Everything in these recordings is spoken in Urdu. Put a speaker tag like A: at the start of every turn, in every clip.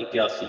A: 81।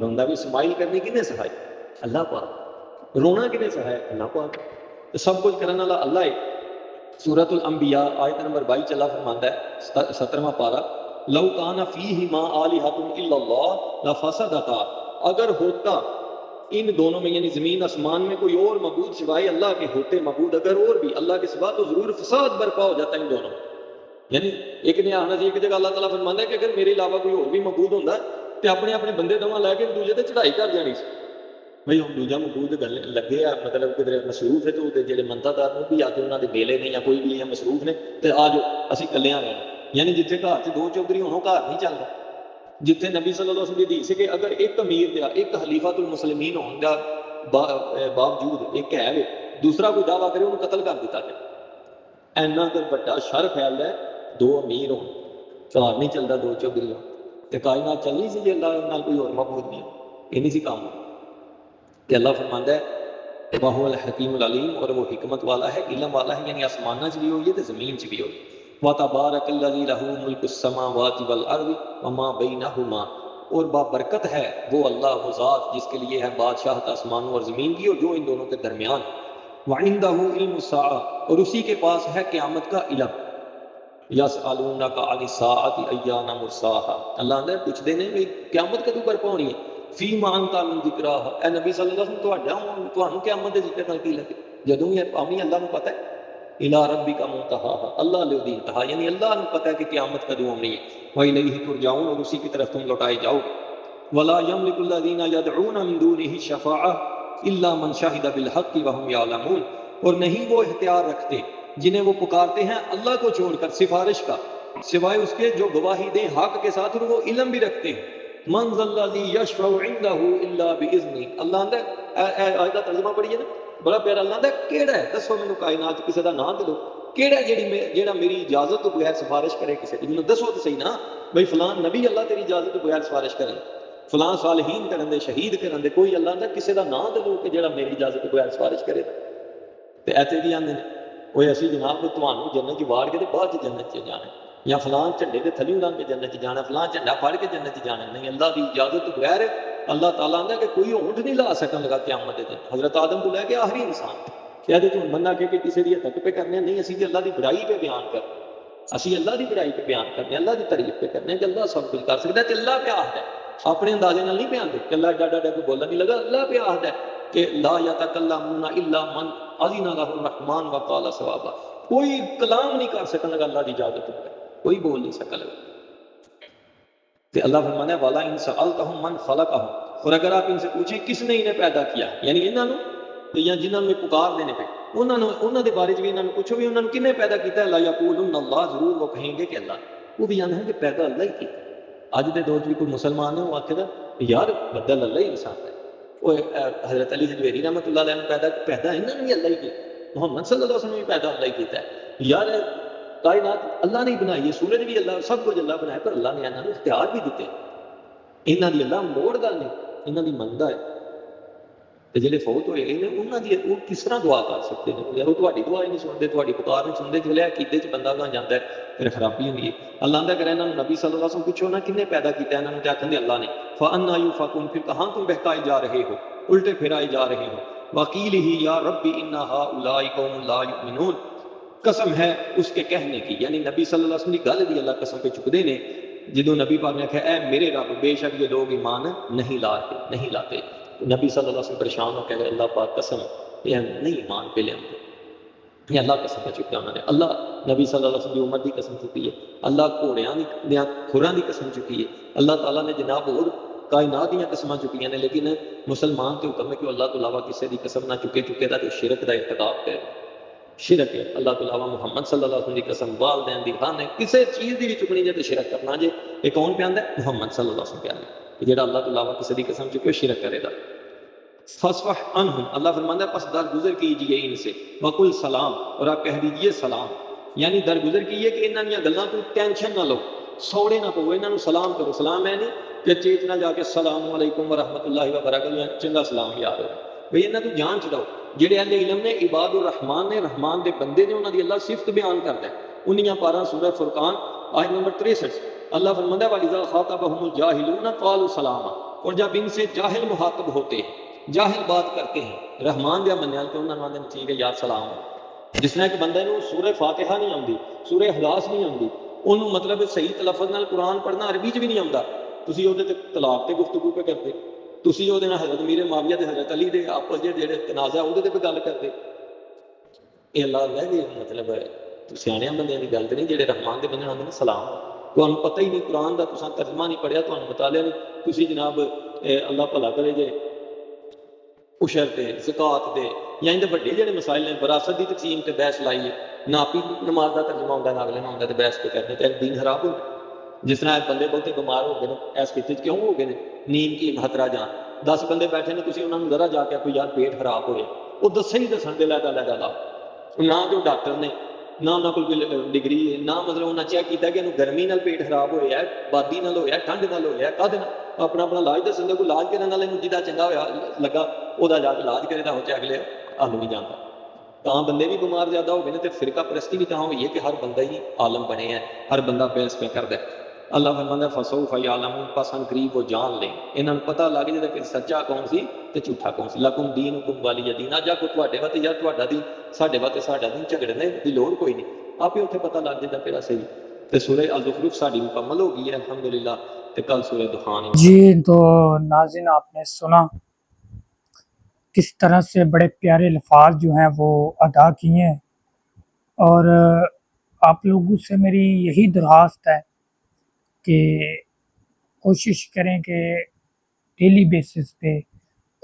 A: روندا بھی اسماعیل کرنی کنے سکھائی؟ اللہ پاک. رونا کنے سکھایا؟ اللہ پاک. تو سب کچھ کرنے والا اللہ ہے. سورۃ الانبیاء آیت نمبر 22 اللہ فرماتا ہے 17واں پارہ، لو کان فیہما آلہۃ الا اللہ لفسدتا، اگر ہوتا ان دونوں میں یعنی زمین آسمان میں کوئی اور معبود سوائے اللہ کے ہوتے معبود اگر اور بھی اللہ کے سوا، تو ضرور فساد برپا ہو جاتا ہے ان دونوں. یعنی ایک نے آنا چاہیے، ایک جگہ اللہ تعالیٰ فرماتا ہے کہ اگر میرے علاوہ کوئی اور بھی معبود ہوتا تو اپنے اپنے بندے دواں لے کے دوجے تے چڑھائی کر جانی سی. بھائی ہم دوجا معبود لگے آ مطلب کدھر مصروف ہے تو جڑے منتا دار بھی آ کے انہوں نے میلے نے یا کوئی بھی ہے مصروف نے تو آ جاؤ اسی کلیاں رہنا. یعنی جتنے گھر سے دو چوکری ہونوں گھر نہیں چلتا. جتنے نبی صلی اللہ علیہ وسلم کی حدیث ہے کہ اگر ایک امیر دیا ایک خلیفۃ المسلمین ہونے کا باوجود ایک ہے دوسرا کوئی دعویٰ کرے انہوں قتل کر دیتا جائے. اینا اگر بڑا شر پھیلتا ہے دو امیر ہوں گھر نہیں چلتا دو چوکری ہو تو کائنات چلنی سی جی اللہ نال کوئی اور معبود نہیں یہ نہیں سی کام. کہ اللہ فرماتا ہے وَهُوَ الْحَكِيمُ الْعَلِيمُ، اور وہ حکمت والا ہے علم والا ہے، یعنی آسمانہ چ بھی ہوئی ہے تو زمین چ بھی ہوئی. وَتَبَارَكَ الَّذِي لَهُ مُلْكُ السَّمَاوَاتِ وَالْأَرْضِ وَمَا بَيْنَهُمَا، اور بابرکت ہے وہ اللہ وہ ذات جس کے لیے ہے بادشاہت آسمانوں اور زمین کی اور جو ان دونوں کے درمیان. وَعِندَهُ عِلْمُ السَّاعَةِ، اور اسی کے پاس ہے قیامت کا علم. یسألونک عن الساعة ایان مرساها، اللہ نے پوچھ دے نے قیامت کدوں برپا ہونی ہے. فیما انت من ذکراہا، اے نبی صلی اللہ علیہ وسلم تہاڈا قیامت دے ذکر نال کی لگے جدوں ہی امی اللہ کو پتہ ہے. الی ربک منتہاہا، اللہ لے دی انتہا، یعنی اللہ کو پتہ ہے کہ قیامت کدوں ہونی ہے. وإلیہ ترجعون، اور اسی کی طرف تم لوٹائے جاؤ گے. ولا یملک الذین یدعون من دونہ الشفاعة الا من شہد بالحق وهم یعلمون، اور نہیں وہ اختیار رکھتے جنہیں وہ پکارتے ہیں اللہ کو چھوڑ کر سفارش کا، سوائے اس کے جو گواہی دیں حق کے ساتھ اور وہ علم بھی رکھتے ہیں. من ذا الذی یشفع عنده الا باذنہ، اللہ نے آیت کا ترجمہ پڑھیے نا بڑا پیارا. اللہ نے کیڑا ہے دسو مینوں کائنات کسی دا نام دے دو کیڑا ہے جیڑا میری اجازت تو بغیر سفارش کرے کسی دی. مینوں دسو تو صحیح نا بھئی فلان نبی اللہ تیری اجازت تو بغیر سفارش کرن، فلان صالحین کرن دے شہید کرن دے، کوئی اللہ نے کسی دا نام دے دو کہ جیڑا میری اجازت تو بغیر سفارش کرے. تے ایتے بھی آندے نے وہ اسی جناب تمہوں جنت چ وار کے تے بعد جنت چ جانا، یا فلان جھنڈے کے تھلیوں لنگ کے جنت چ جانا، فلان جھنڈا پھڑ کے جنت چ جانا. نہیں، اللہ کی اجازت تو بغیر اللہ تعالیٰ نے کہ کوئی اونٹ نہیں لا سکن لگا قیامت دن. حضرت آدم کو لے کے آخری انسان کہ بندہ کہ کسی کی حق پہ کرنے نہیں، اسی اللہ کی بڑائی پہ بیان کر، اسی اللہ کی بڑائی پہ بیان کرنے، اللہ کی تعریف پہ کرنے کہ اللہ سب کچھ کر سکتا ہے. اللہ پہ آخر ہے اپنے اندازے نال نہیں بیان دے کہ اللہ ڈاڈا ڈا کو بولنا نہیں لگا. اللہ پہ آخر ہے کہ لا یتکلمون الا من اذن له الرحمن وقال صوابا، کوئی کلام نہیں کر سکن لگا اللہ کی اجازت ہے، کوئی بول نہیں سکا لگا. کہ اللہ فرمانا ہے والا ان سألتهم من خلقهم، اور اگر آپ ان سے پوچھیں کس نے انہیں پیدا کیا، یعنی انہوں نے یا جنہوں نے پکار دینے پہ انہوں نے بارے بھی انہوں نے پوچھو بھی انہوں نے کنے پیدا کیتا ہے. لا یقولن اللہ، ضرور وہ کہیں گے کہ اللہ. وہ بھی جانتے ہیں کہ پیدا اللہ ہی کیتا. اج دے دور میں کوئی مسلمان ہے وہ آخر یار بدل اللہ ہی انسان ہے. وہ حضرت علی حجویری رحمۃ اللہ علیہ نے پیدا انہوں نے بھی اللہ ہی کیا، محمد صلی اللہ علیہ وسلم بھی پیدا اللہ ہی کیتا ہے. یار کائنات اللہ نے بنائی ہے، سورج بھی اللہ، سب کچھ اللہ بنایا، پر اللہ نے انہوں نے اختیار بھی دیتے. انہوں دی اللہ موڑ گل نہیں، انہوں دی منگا ہے. تو جہے فوت ہوئے ہیں انہوں کی وہ کس طرح دعا کر سکتے ہیں؟ یار وہ تاری دعا ہی نہیں سنتے، تاری پکار نہیں سنتے. جلے عقیدے چ بندہ کہاں جاتا ہے پھر خرابی ہوئی ہے. اللہ نے اگر انہوں نے نبی صلی اللہ علیہ وسلم پوچھو نا کنے پیدا کیا، انہوں نے آخر اللہ نے. فَأَنَّا يُؤْفَكُونَ، پھر کہاں تم بہکائے جا رہے ہو، الٹے پھرائے جا رہے ہو. وَقِيلِهِ يَا رَبِّ إِنَّ هَؤُلَاءِ قَوْمٌ لَا يُؤْمِنُونَ، قسم ہے اس کے کہنے کی، یعنی نبی صلی اللہ علیہ وسلم کی گل دی اللہ قسم پہ چکتے نے. جدو نبی پاک نے کہا اے میرے رب بے شک یہ لوگ ایمان نہیں لاتے. نبی صلی اللہ علیہ وسلم پریشان ہو کہ اللہ پاک قسم یہ نہیں ایمان پہ لے آتے. یہ اللہ قسم پہ چکیا انہوں نے. اللہ نبی صلی اللہ علیہ وسلم کی امت کی قسم چکی ہے، اللہ گھوڑیاں دی کھراں دی قسم چکی ہے، اللہ تعالیٰ نے جناب اور کائنات دیا قسم چکی ہیں. لیکن مسلمان کے حکم ہے کہ اللہ تو علاوہ کسی کی قسم نہ چکے دا تو شرک دا ارتکاب کرے. شرک ہے اللہ تو علاوہ محمد صلی اللہ علیہ وسلم کی قسم، والدین دی خانے کسی چیز دی بھی چکنی جائے تو شرک کرنا. جے یہ کون پہ آندا ہے؟ محمد صلی اللہ علیہ وسلم پہ آندا ہے کہ جڑا اللہ تو علاوہ کسی کی قسم چکے شرک کرے گا. فصفح عنہم، اللہ فرماتا ہے پس درگزر کیجئے ان سے. وقل سلام، اور آپ کہہ دیجئے سلام، یعنی درگزر کیجئے کہ انہاں دیاں گلاں تو ٹینشن نہ لو، سوڑے نہ پو، انہاں نوں سلام کرو. سلام ہے نہیں کہ چیچنا جا کے السلام علیکم ورحمۃ اللہ وبرکاتہ چنگا سلام یاد ہو بھئی انہاں تو جان چھڑاؤ. جڑے اہل علم نے عباد الرحمان نے، رحمان دے بندے نے، انہاں دی اللہ صفت بیان کردا ہے. 19 پارہ سورہ فرقان آیت نمبر 63 اللہ فرماتا ہے وَإِذَا خَاطَبَهُمُ الْجَاهِلُونَ قَالُوا سَلَامًا، اور جب ان سے جاہل مخاطب ہوتے ہیں، جاہل بات کرتے ہیں، رحمان دیا منیا تو انہوں نے ٹھیک ہے یار سلام ہو۔ جس طرح ایک بندے نوں سورہ فاتحہ نہیں آتی، سورہ اخلاص نہیں آتی، انہوں مطلب صحیح تلفظ نال قرآن پڑھنا عربی چ بھی نہیں آتا، تسی وہ طلاق تے گفتگو پہ کرتے، تسی وہ حضرت امیر معاویہ تے حضرت علی دے آپس دے جڑے تنازع وہ پہ گل کرتے۔ یہ اللہ اللہ دی مطلب سیاح بندے کی گل نہیں، جہے رحمان کے بندے آتے ہیں سلام، تمہیں پتہ ہی نہیں قرآن کا، تصا ترجمہ نہیں پڑھیا، تمہیں مطالعہ نہیں، تھی جناب اللہ بھلا کرے جے عشر تے زکات دے یا اندر وڈے جڑے مسائل نے وراثت کی تقسیم تے بحث لائیے، ناپی نماز کا ترجمہ ہوتا ہے، اگلے ہوتا ہے تو بحث پہ کرتے ہیں، دین خراب ہو گیا۔ جس طرح بندے بہتے بیمار ہو گئے اس خطے کیوں ہو گئے نیند کی خطرہ جان، 10 بندے بیٹھے نے، تھی انہوں نے ذرا جا کے کوئی یار پیٹ خراب ہوئے، وہ دسے ہی دسن دے لگا لا نہ جو ڈاکٹر نے نہ انہوں کو ڈگری ہے، نہ مطلب انہیں چیک کیا کہ گرمی نال پیٹ خراب ہوا ہے، بادی نال ہوا، ٹھنڈ نال ہوا، کد اپنا اپنا علاج دسن دے، کوئی علاج کرنے والے جہاں چنگا ہوا لگا وہ جا کے علاج کرے ہو، اگلے حل نہیں جانتا، تاں بندے بھی بیمار زیادہ ہو گئے، تو فرقہ پرستی بھی تاں ہوئی ہے کہ ہر بندہ ہی عالم بنے ہے، ہر بندہ بحث پہ کرتا ہے۔ اللہ فرماتا ہے فسوف یعلمون، پس ان قریب وہ جان لیں، انہوں پتہ لگ جائے کہ سچا کون سی تے جھوٹا کون سی، لکم دینکم ولی دین، جا کوئی تواڈے واسطے یا تواڈا دین ساڈے واسطے ساڈا دین، جھگڑنے دی لوڑ کوئی نہیں، آپ ہی اتنے پتہ لگ جائے پہلا صحیح۔ تے سورہ الزخرف ساڈی مکمل ہو گئی ہے الحمدللہ، تے کل سورہ دخان۔
B: جی تو ناظرین آپ نے سنا کس طرح سے بڑے پیارے الفاظ جو ہیں وہ ادا کیے ہیں، اور آپ لوگوں سے میری یہی درخواست ہے کہ کوشش کریں کہ ڈیلی بیسس پہ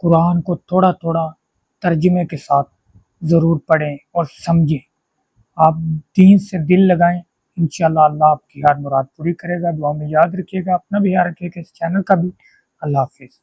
B: قرآن کو تھوڑا تھوڑا ترجمے کے ساتھ ضرور پڑھیں اور سمجھیں، آپ دین سے دل لگائیں، انشاءاللہ اللہ آپ کی ہر مراد پوری کرے گا۔ دعا میں یاد رکھیے گا، اپنا بھی خیال رکھیے گا، اس چینل کا بھی۔ اللہ حافظ۔